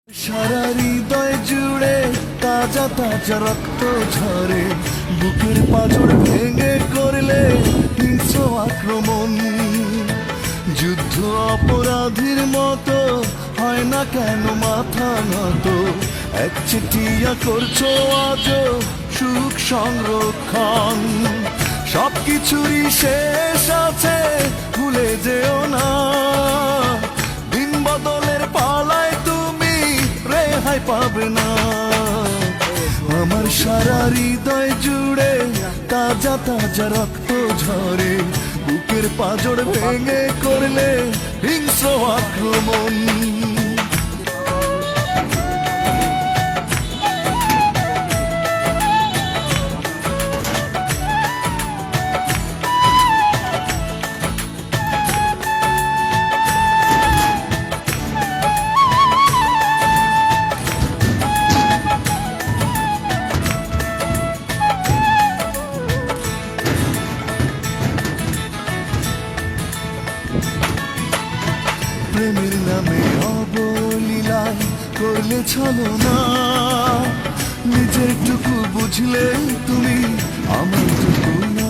সারা হৃদয় জুড়ে তাজা তাজা রক্ত ঝরে, বুকের পাঁজর ভেঙে করলে হিংস্র আক্রমণ। যুদ্ধ অপরাধীর মতো হয় না কেন মাথা নত, এক চিঠিয়া করছো আজ সুখ সংরক্ষণ। সবকিছুরই শেষ আছে, ভুলে যেও না, দিন বদলের পালায় তুমি রেহাই পাবে না। আমার সারা হৃদয় জুড়ে তাজা তাজা রক্ত ঝরে, বুকের পাঁজর ভেঙে করলে হিংস্র আক্রমণ। প্রেমের নামে অবলীলায় করলে ছলনা, নিজের টুকু বুঝলে তুমি আমার টুকু না।